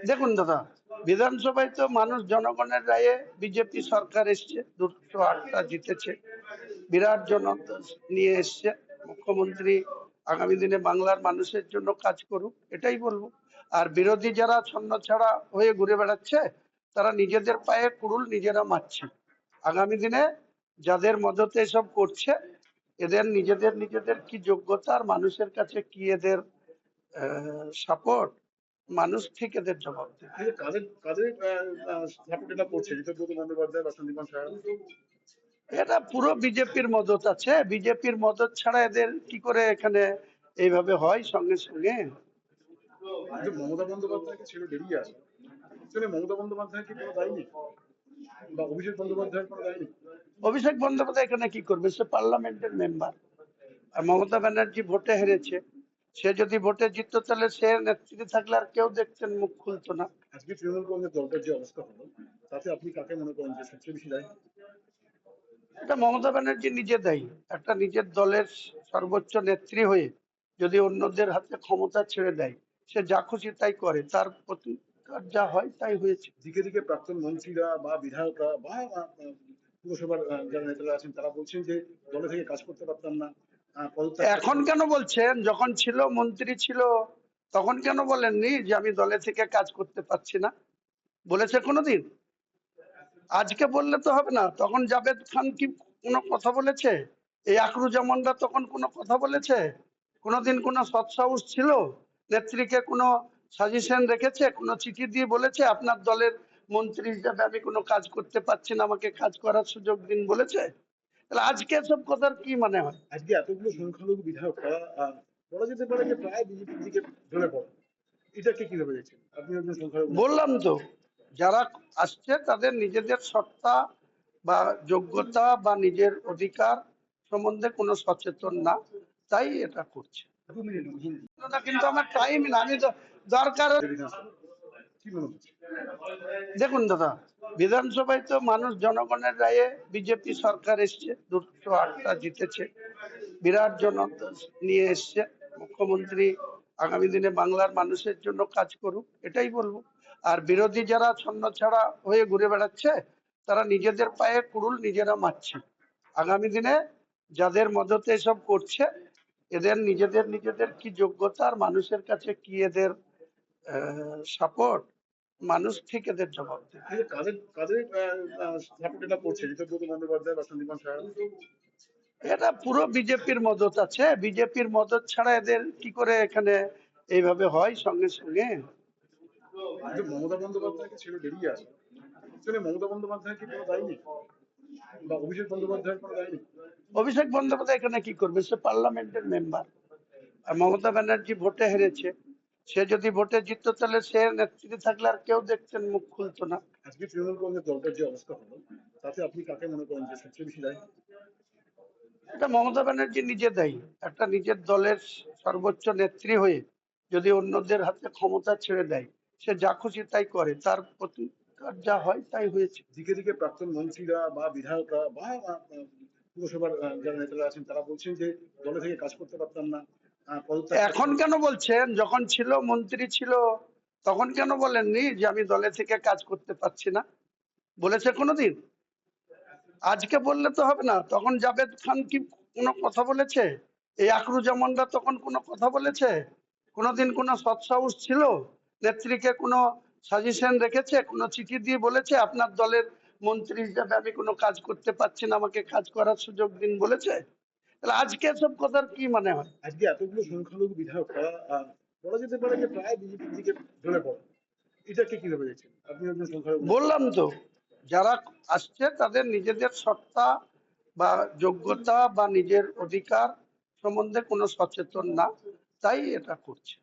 দেখুন দাদা, বিধানসভায় তো মানুষ জনগণের রায়ে বিজেপি সরকার এসছে, 208টা জিতেছে, বিরাট জন নিয়ে এসছে। মুখ্যমন্ত্রী আগামী দিনে বাংলার মানুষের জন্য কাজ করুক, এটাই বলবো। আর বিরোধী যারা ছন্ন ছাড়া হয়ে ঘুরে বেড়াচ্ছে, তারা নিজেদের পায়ে কুড়ুল নিজেরা মারছে। আগামী দিনে যাদের মদতে এসব করছে, এদের নিজেদের নিজেদের কি যোগ্যতা আর মানুষের কাছে কি এদের সাপোর্ট, মানুষ ঠিক এদের জবাব দেবে। কিন্তু কাদের কাদের সাপোর্ট এটা করছে? ঋতব্রত বন্দ্যোপাধ্যায় বা সন্দীপন সাহা? এটা পুরো বিজেপির মদত আছে। বিজেপির মদত ছাড়া এদের কি করে এখানে এইভাবে হয় সঙ্গে সঙ্গে? কিন্তু মমতা বন্দ্যোপাধ্যায়কে ছেড়ে বেরিয়ে আসে, আসলে মমতা বন্দ্যোপাধ্যায় কি কোনো দায়ী নেই, বা অভিষেক বন্দ্যোপাধ্যায়ের কোনো দায়ী নেই? অভিষেক বন্দ্যোপাধ্যায় এখানে কি করবে? সে পার্লামেন্টের মেম্বার। আর মমতা ব্যানার্জি ভোটে হেরেছে। সে যদি ভোটে জিততো তাহলে সে নেতৃত্বে থাকলে আর কেউ দেখতেন, মুখ খুলতো না। আজকে তৃণমূল কংগ্রেস দলটার যে অবস্থা হলো, তাতে আপনি কাকে মনে করেন যে সবচেয়ে বেশি দায়ী? এটা মমতা ব্যানার্জি নিজে দায়ী। একটা নিজের দলের সর্বোচ্চ নেত্রী হয়ে যদি অন্যদের হাতে ক্ষমতা ছেড়ে দেয়, সে যা খুশি তাই করে, তার প্রতিকার যা হয় তাই হয়েছে। দিকে দিকে প্রাক্তন মন্ত্রীরা বা বিধায়করা বা পুরসভার যারা নেতারা আছেন, তারা বলছেন যে দলে থেকে কাজ করতে পারতাম না, পদত্যাগ এখন কেন বলছেন? যখন ছিল, মন্ত্রী ছিল, তখন কেন বলেননি যে আমি দলে থেকে কাজ করতে পারছি না? বলেছে কোনোদিন? আজকে বললে তো হবে না। তখন জাভেদ খান কি কোনো কথা বলেছে? এই আকরুজ্জামানরা তখন কোনো কথা বলেছে? কোনোদিন কোনো সৎসাহস ছিল? নেত্রীকে কোনো সাজেশন রেখেছে? কোনো চিঠি দিয়ে বলেছে আপনার দলের মন্ত্রী হিসাবে আমি কোনো কাজ করতে পারছি না, আমাকে কাজ করার সুযোগ দিন বলেছে? তাহলে আজকে এসব কথার কি মানে হয়? আজকে এতগুলো সংখ্যালঘু বিধায়করা বলা যেতে পারে যে প্রায় বিজেপির দিকে ঢলে পড়ে, এটাকে কিভাবে দেখছেন আপনি একজন সংখ্যালঘু নেতা? বললাম তো, যারা আসছে তাদের নিজেদের সত্তা বা যোগ্যতা বা নিজের অধিকার সম্বন্ধে কোনো সচেতন না, তাই এটা করছে। দাদা, কিন্তু আমার টাইম না, আমি তো দরকার। বিধানসভা কি মনে হচ্ছে? দেখুন দাদা, বিধানসভায় তো মানুষ জনগণের রায়ে বিজেপি সরকার এসছে, 208টা জিতেছে, বিরাট জন নিয়ে এসছে। মুখ্যমন্ত্রী আগামী দিনে বাংলার মানুষের জন্য কাজ করুক, এটাই বলবো। আর বিরোধী যারা ছন্ন ছাড়া হয়ে ঘুরে বেড়াচ্ছে, তারা নিজেদের পায়ে কুড়ুল নিজেরা মারছে। আগামী দিনে যাদের মদতে এসব করছে, এদের নিজেদের নিজেদের কি যোগ্যতা আর মানুষের কাছে কি এদের সাপোর্ট, মানুষ ঠিক এদের জবাব দেবে। কিন্তু কাদের কাদের সাপোর্ট এটা করছে? ঋতব্রত বন্দ্যোপাধ্যায় বা সন্দীপন সাহা? এটা পুরো বিজেপির মদত আছে। বিজেপির মদত ছাড়া এদের কি করে এখানে এইভাবে হয় সঙ্গে সঙ্গে? কিন্তু মমতা বন্দ্যোপাধ্যায়কে ছেড়ে বেরিয়ে আসে, আসলে মমতা বন্দ্যোপাধ্যায় কি কোনো দায়ী নেই, বা অভিষেক বন্দ্যোপাধ্যায়ের কোনো দায়ী নেই? অভিষেক বন্দ্যোপাধ্যায় এখানে কি করবে? সে পার্লামেন্টের মেম্বার। আর মমতা ব্যানার্জি ভোটে হেরেছে। সে যদি ভোটে জিততো তাহলে সে নেতৃত্বে থাকলে আর কেউ দেখতেন, মুখ খুলতো না। আজকে তৃণমূল কংগ্রেস দলটার যে অবস্থা হলো, তাতে আপনি কাকে মনে করেন যে সবচেয়ে বেশি দায়ী? এটা মমতা ব্যানার্জি নিজে দায়ী। একটা নিজের দলের সর্বোচ্চ নেত্রী হয়ে যদি অন্যদের হাতে ক্ষমতা ছেড়ে দেয়, সে যা খুশি তাই করে, তার প্রতিকার যা হয় তাই হয়েছে। দিকে দিকে প্রাক্তন মন্ত্রীরা বা বিধায়করা বা পুরসভার যারা নেতারা আছেন, তারা বলছেন যে দলে থেকে কাজ করতে পারতাম না, পদত্যাগ এখন কেন বলছেন? যখন ছিল, মন্ত্রী ছিল, তখন কেন বলেননি যে আমি দলে থেকে কাজ করতে পারছি না? বলেছে কোনোদিন? আজকে বললে তো হবে না। তখন জাভেদ খান কি কোনো কথা বলেছে? এই আকরুজ্জামানরা তখন কোনো কথা বলেছে? কোনোদিন কোনো সৎসাহস ছিল? নেত্রীকে কোনো সাজেশন রেখেছে? কোনো চিঠি দিয়ে বলেছে আপনার দলের মন্ত্রী হিসাবে আমি কোনো কাজ করতে পারছি না, আমাকে কাজ করার সুযোগ দিন বলেছে? তাহলে আজকে এসব কথার কি মানে হয়? আজকে এতগুলো সংখ্যালঘু বিধায়করা বলা যেতে পারে যে প্রায় বিজেপির দিকে ঢলে পড়ে, এটাকে কিভাবে দেখছেন আপনি একজন সংখ্যালঘু নেতা? বললাম তো, যারা আসছে তাদের নিজেদের সত্তা বা যোগ্যতা বা নিজের অধিকার সম্বন্ধে কোনো সচেতন না, তাই এটা করছে।